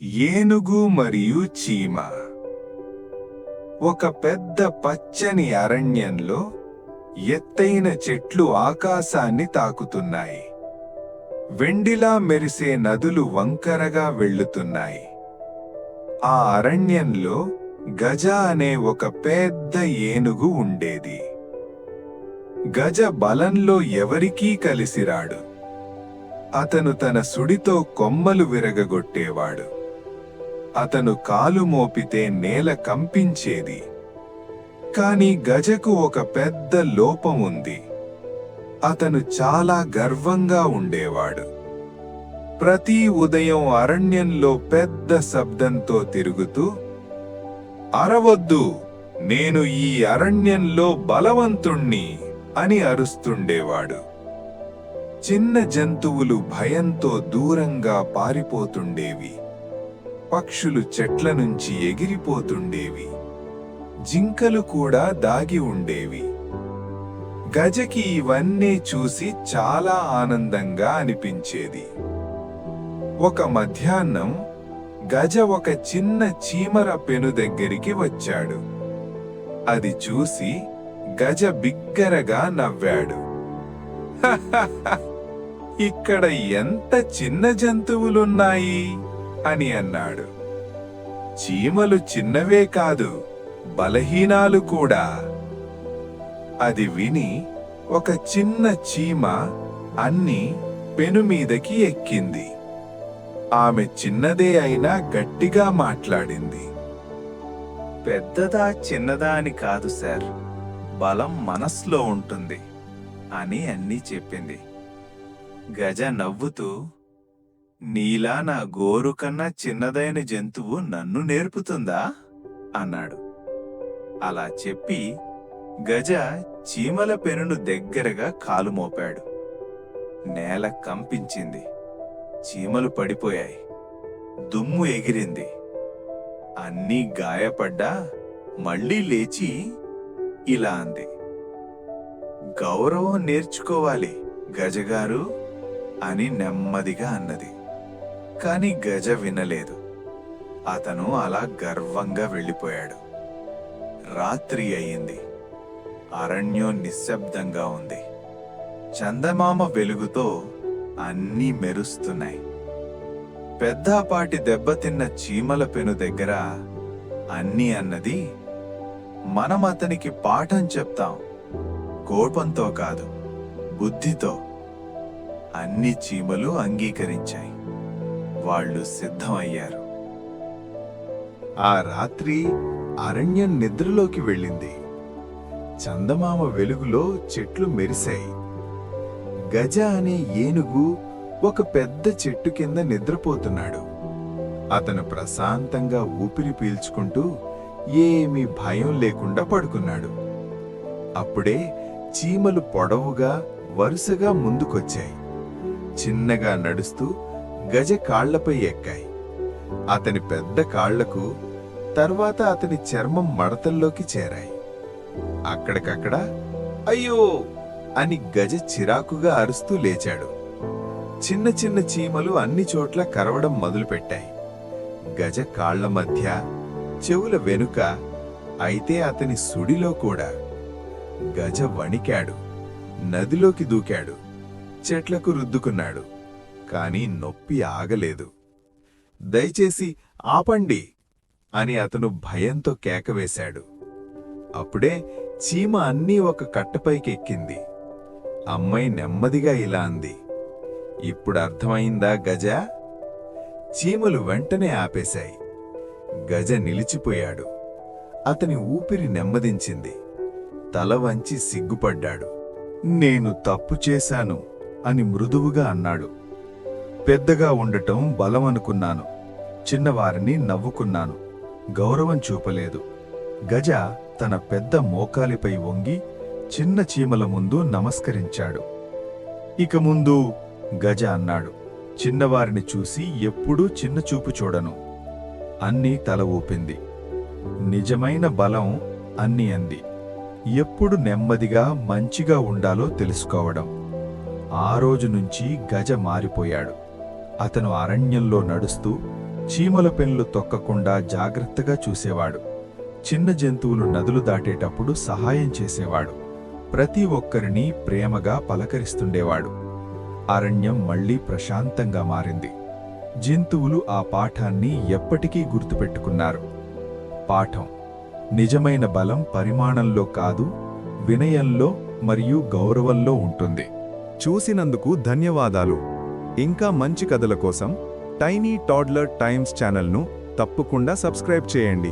ఏనుగు మరియు చీమ. ఒక పెద్ద పచ్చని అరణ్యంలో ఎత్తైన చెట్లు ఆకాశాన్ని తాకుతున్నాయి. వెండిలా మెరిసే నదులు వంకరగా వెళ్ళుతున్నాయి. ఆ అరణ్యంలో గజ అనే ఒక పెద్ద ఏనుగు ఉండేది. గజ బలంలో ఎవరికీ కలిసిరాడు. అతను తన సుడితో కొమ్మలు విరగగొట్టేవాడు. అతను కాలు మోపితే నేల కంపించేది. కాని గజకు ఒక పెద్ద లోపం ఉంది. అతను చాలా గర్వంగా ఉండేవాడు. ప్రతి ఉదయం అరణ్యంలో పెద్ద శబ్దంతో తిరుగుతూ, "అరవద్దు, నేను ఈ అరణ్యంలో బలవంతుణ్ణి" అని అరుస్తుండేవాడు. చిన్న జంతువులు భయంతో దూరంగా పారిపోతుండేవి. పక్షులు చెట్ల నుంచి ఎగిరిపోతుండేవి. జింకలు కూడా దాగి ఉండేవి. గజకి ఇవన్నీ చూసి చాలా ఆనందంగా అనిపించేది. ఒక మధ్యాహ్నం గజ ఒక చిన్న చీమర పెను దగ్గరికి వచ్చాడు. అది చూసి గజ బిగ్గరగా నవ్వాడు. ఇక్కడ ఎంత చిన్న జంతువులున్నాయి అని అన్నాడు. చీమలు చిన్నవే కాదు, బలహీనాలు కూడా. అది విని ఒక చిన్న చీమ అన్ని పెనుమీదకి ఎక్కింది. ఆమె చిన్నదే అయినా గట్టిగా మాట్లాడింది. పెద్దదా చిన్నదా అని కాదు సార్, బలం మనస్లో ఉంటుంది అని అన్నీ చెప్పింది. గజ నవ్వుతూ, "నీలా నా గోరు కన్నా చిన్నదైన జంతువు నన్ను నేర్పుతుందా?" అన్నాడు. అలా చెప్పి గజ చీమల పెనును దగ్గరగా కాలు మోపాడు. నేల కంపించింది. చీమలు పడిపోయాయి. దుమ్ము ఎగిరింది. అన్నీ గాయపడ్డా మళ్ళీ లేచి ఇలా అంది, "గౌరవం నేర్చుకోవాలి గజగారు" అని నెమ్మదిగా అన్నది. కాని గజ వినలేదు. అతను అలా గర్వంగా వెళ్ళిపోయాడు. రాత్రి అయింది. అరణ్యం నిశ్శబ్దంగా ఉంది. చందమామ వెలుగుతో అన్నీ మెరుస్తున్నాయి. పెద్దపాటి దెబ్బతిన్న చీమల పెను దగ్గర అన్నీ అన్నది, "మనం అతనికి పాఠం చెప్తాం, కోపంతో కాదు, బుద్ధితో." అన్ని చీమలు అంగీకరించాయి. వాళ్ళు సిద్ధమయ్యారు. ఆ రాత్రి అరణ్యం నిద్రలోకి వెళ్ళింది. చందమామ వెలుగులో చెట్లు మెరిశాయి. గజ అనే ఏనుగు ఒక పెద్ద చెట్టు కింద నిద్రపోతున్నాడు. అతను ప్రశాంతంగా ఊపిరి పీల్చుకుంటూ ఏమీ భయం లేకుండా పడుకున్నాడు. అప్పుడే చీమలు పొడవుగా వరుసగా ముందుకొచ్చాయి. చిన్నగా నడుస్తూ గజ కాళ్లపై ఎక్కాయి. అతని పెద్ద కాళ్లకు తర్వాత అతని చర్మం మడతల్లోకి చేరాయి. అక్కడికక్కడ "అయ్యో" అని గజ చిరాకుగా అరుస్తూ లేచాడు. చిన్న చిన్న చీమలు అన్ని చోట్ల కరవడం మొదలుపెట్టాయి. గజ కాళ్ల మధ్య, చెవుల వెనుక, అయితే అతని సుడిలో కూడా. గజ వణికాడు. నదిలోకి దూకాడు. చెట్లకు రుద్దుకున్నాడు. కాని నొప్పి ఆగలేదు. "దయచేసి ఆపండి" అని అతను భయంతో కేకవేశాడు. అప్పుడే చీమ అన్నీ ఒక కట్టపైకి ఎక్కింది. అమ్మాయి నెమ్మదిగా ఇలా అంది, "ఇప్పుడు అర్థమైందా గజ?" చీమలు వెంటనే ఆపేశాయి. గజ నిలిచిపోయాడు. అతని ఊపిరి నెమ్మదించింది. తల వంచి సిగ్గుపడ్డాడు. "నేను తప్పు చేశాను" అని మృదువుగా అన్నాడు. "పెద్దగా ఉండటం బలమనుకున్నాను. చిన్నవారిని నవ్వుకున్నాను. గౌరవం చూపలేదు." గజ తన పెద్ద మోకాలిపై వంగి చిన్న చీమల ముందు నమస్కరించాడు. "ఇక ముందు" గజ అన్నాడు, "చిన్నవారిని చూసి ఎప్పుడూ చిన్నచూపు చూడను." అన్నీ తల ఊపింది. "నిజమైన బలం" అన్నీ అంది, "ఎప్పుడు నెమ్మదిగా మంచిగా ఉండాలో తెలుసుకోవడం." ఆ రోజు నుంచి గజ మారిపోయాడు. అతను అరణ్యంలో నడుస్తూ చీమల పెన్లు తొక్కకుండా జాగ్రత్తగా చూసేవాడు. చిన్న జంతువులు నదులు దాటేటప్పుడు సహాయం చేసేవాడు. ప్రతి ఒక్కరినీ ప్రేమగా పలకరిస్తుండేవాడు. అరణ్యం మళ్లీ ప్రశాంతంగా మారింది. జంతువులు ఆ పాఠాన్ని ఎప్పటికీ గుర్తుపెట్టుకున్నారు. పాఠం: నిజమైన బలం పరిమాణంలో కాదు, వినయంలో మరియు గౌరవంలో ఉంటుంది. చూసినందుకు ధన్యవాదాలు. ఇంకా మంచి కథల కోసం టైనీ టాడ్లర్ టైమ్స్ ఛానల్ను తప్పకుండా సబ్స్క్రైబ్ చేయండి.